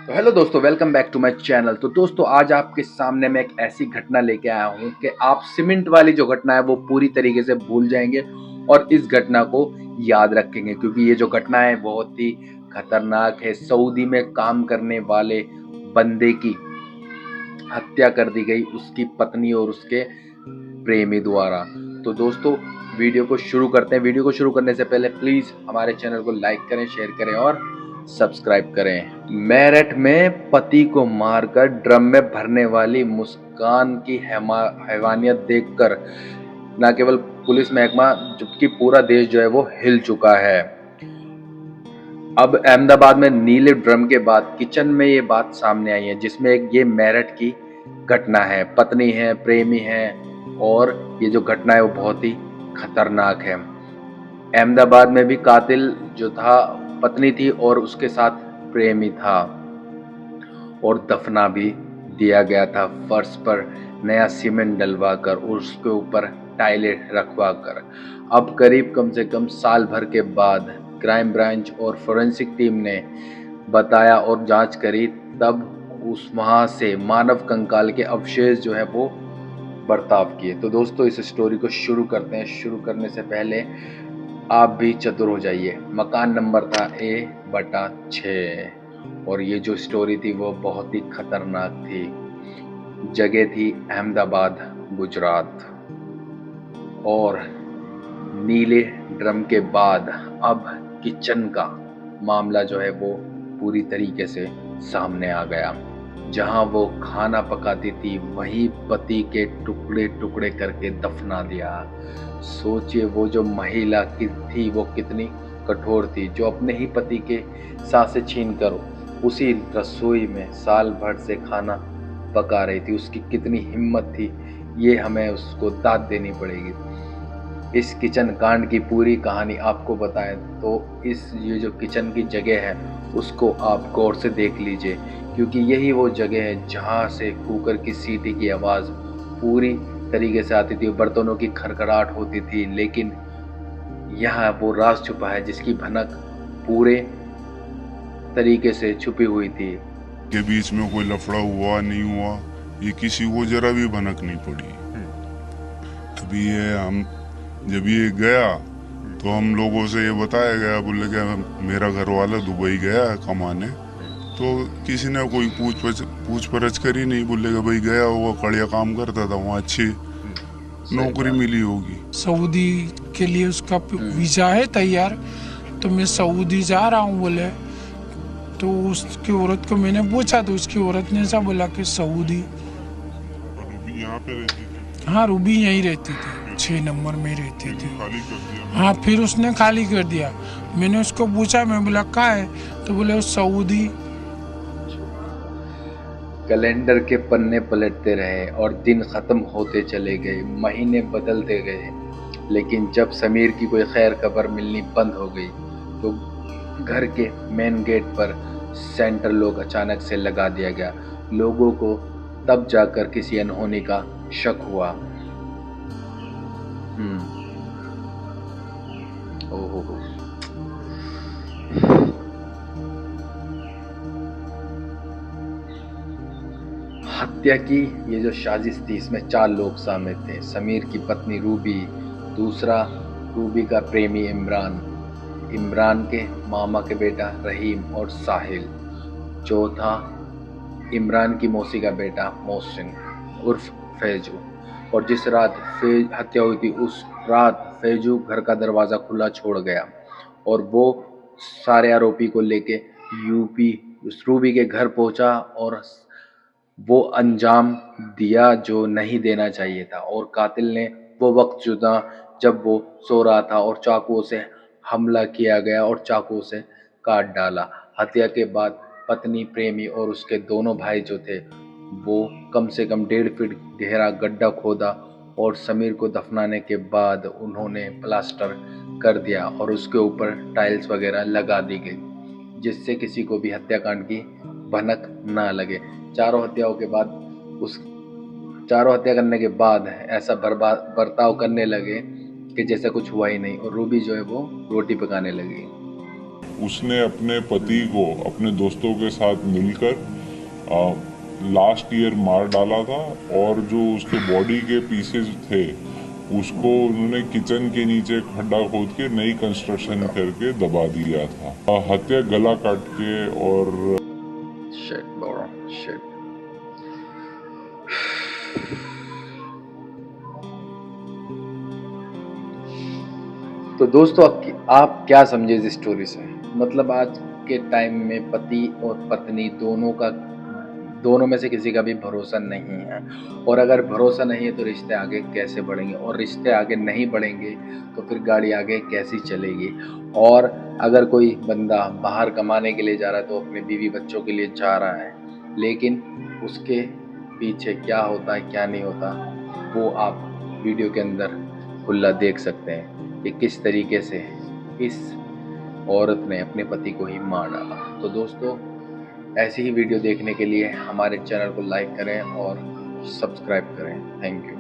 तो हेलो दोस्तों, welcome back to my channel. तो दोस्तों, आज आपके सामने मैं एक ऐसी घटना लेके आया हूँ कि आप सीमेंट वाली जो घटना है वो पूरी तरीके से भूल जाएंगे और इस घटना को याद रखेंगे, क्योंकि ये जो घटना है बहुत ही खतरनाक है। सऊदी में काम करने वाले बंदे की हत्या कर दी गई उसकी पत्नी और उसके प्रेमी द्वारा। तो दोस्तों, वीडियो को शुरू करते हैं। वीडियो को शुरू करने से पहले प्लीज हमारे चैनल को लाइक करें, शेयर करें और सब्सक्राइब करें। मेरठ में पति को मारकर ड्रम में भरने वाली मुस्कान की हैवानियत देखकर न केवल पुलिस महकमा जबकि पूरा देश जो है वो हिल चुका है। अब अहमदाबाद में नीले ड्रम के बाद किचन में ये बात सामने आई है, जिसमें ये मेरठ की घटना है। पत्नी है, प्रेमी है और ये जो घटना है वो बहुत ही खतरनाक है। अहमदाबाद में भी कातिल जो था पत्नी थी और उसके साथ प्रेमी था और दफना भी दिया गया था फर्श पर नया सीमेंट डलवा कर और उसके ऊपर टाइलें रखवा कर। अब करीब कम से कम साल भर के बाद क्राइम ब्रांच और फोरेंसिक टीम ने बताया और जांच करी, तब उस वहां से मानव कंकाल के अवशेष जो है वो बर्ताव किए। तो दोस्तों, इस स्टोरी को शुरू करते हैं। शुरू करने से पहले आप भी चतुर हो जाइए। मकान नंबर था A/6 और ये जो स्टोरी थी वो बहुत ही खतरनाक थी। जगह थी अहमदाबाद, गुजरात। और नीले ड्रम के बाद अब किचन का मामला जो है वो पूरी तरीके से सामने आ गया। जहां वो खाना पकाती थी वहीं पति के टुकड़े टुकड़े करके दफना दिया। सोचिए वो जो महिला की थी वो कितनी कठोर थी, जो अपने ही पति के सांसें छीन कर उसी रसोई में साल भर से खाना पका रही थी। उसकी कितनी हिम्मत थी, ये हमें उसको दाद देनी पड़ेगी। इस किचन कांड की पूरी कहानी आपको बताएं तो ये जो किचन की जगह है उसको आप गौर से देख लीजिए, क्योंकि यही वो जगह है जहां से कुकर की सीटी की आवाज़ पूरी तरीके से आती थी, बर्तनों की खड़खड़ाहट होती थी। लेकिन यहाँ वो राज छुपा है जिसकी भनक पूरे तरीके से छुपी हुई थी। के बीच में कोई लफड़ा हुआ नहीं हुआ, ये किसी को जरा भी भनक नहीं पड़ी। अभी ये हम जब ये गया तो हम लोगों से ये बताया गया, बोले कि मेरा घर वाला दुबई गया है कमाने। तो किसी ने कोई पूछ परछ करी नहीं, बोले कि भाई गया होगा, कड़िया काम करता था वहाँ, अच्छी नौकरी मिली होगी। सऊदी के लिए उसका वीजा है तैयार, तो मैं सऊदी जा रहा हूँ बोले। तो उसकी औरत को मैंने पूछा तो उसकी औरत ने ऐसा बोला कि सऊदी। रूबी यहाँ पे रहती थी? हाँ, रूबी यहीं रहती थी, 6 नंबर में रहती थी। खाली कर दिया? हाँ, फिर उसने खाली कर दिया। मैंने उसको पूछा, मैं बोला कहाँ है, तो बोले वो सऊदी। कैलेंडर के पन्ने पलटते रहे और दिन खत्म होते चले गए, महीने बदलते गए। लेकिन जब समीर की कोई खैर खबर मिलनी बंद हो गई तो घर के मेन गेट पर सेंटर लोग अचानक से लगा दिया गया। लोगों को तब जाकर किसी अनहोनी का शक हुआ। ओहो। हत्या की ये जो साजिश थी इसमें 4 लोग शामिल थे। समीर की पत्नी रूबी, दूसरा रूबी का प्रेमी इमरान, इमरान के मामा के बेटा रहीम और साहिल, चौथा इमरान की मौसी का बेटा मोहसिन उर्फ फैजू। और जिस रात हत्या हुई थी उस रात फैजू घर का दरवाज़ा खुला छोड़ गया और वो सारे आरोपी को लेके रूबी के घर पहुंचा और वो अंजाम दिया जो नहीं देना चाहिए था। और कातिल ने वो वक्त चुना जब वो सो रहा था और चाकुओं से हमला किया गया और चाकुओं से काट डाला। हत्या के बाद पत्नी, प्रेमी और उसके दोनों भाई जो थे वो कम से कम 1.5 फीट गहरा गड्ढा खोदा और समीर को दफनाने के बाद उन्होंने प्लास्टर कर दिया और उसके ऊपर टाइल्स वगैरह लगा दी गई, जिससे किसी को भी हत्याकांड की भनक ना लगे। चारों हत्या करने के बाद ऐसा बर्ताव करने लगे कि जैसे कुछ हुआ ही नहीं और रूबी जो है वो रोटी पकाने लगी। उसने अपने पति को अपने दोस्तों के साथ मिलकर लास्ट ईयर मार डाला था, और जो उसके बॉडी के पीसेस थे उसको उन्होंने किचन के नीचे खड्डा खोद के नई कंस्ट्रक्शन करके दबा दिया था। हत्या गला काट के और शिट ब्रो, शिट। तो दोस्तों आप क्या समझे इस स्टोरी से? मतलब आज के टाइम में पति और पत्नी दोनों में से किसी का भी भरोसा नहीं है, और अगर भरोसा नहीं है तो रिश्ते आगे कैसे बढ़ेंगे, और रिश्ते आगे नहीं बढ़ेंगे तो फिर गाड़ी आगे कैसी चलेगी। और अगर कोई बंदा बाहर कमाने के लिए जा रहा है तो अपने बीवी बच्चों के लिए जा रहा है, लेकिन उसके पीछे क्या होता है क्या नहीं होता वो आप वीडियो के अंदर खुला देख सकते हैं कि किस तरीके से इस औरत ने अपने पति को ही मार डाला। तो दोस्तों ऐसी ही वीडियो देखने के लिए हमारे चैनल को लाइक करें और सब्सक्राइब करें। Thank you.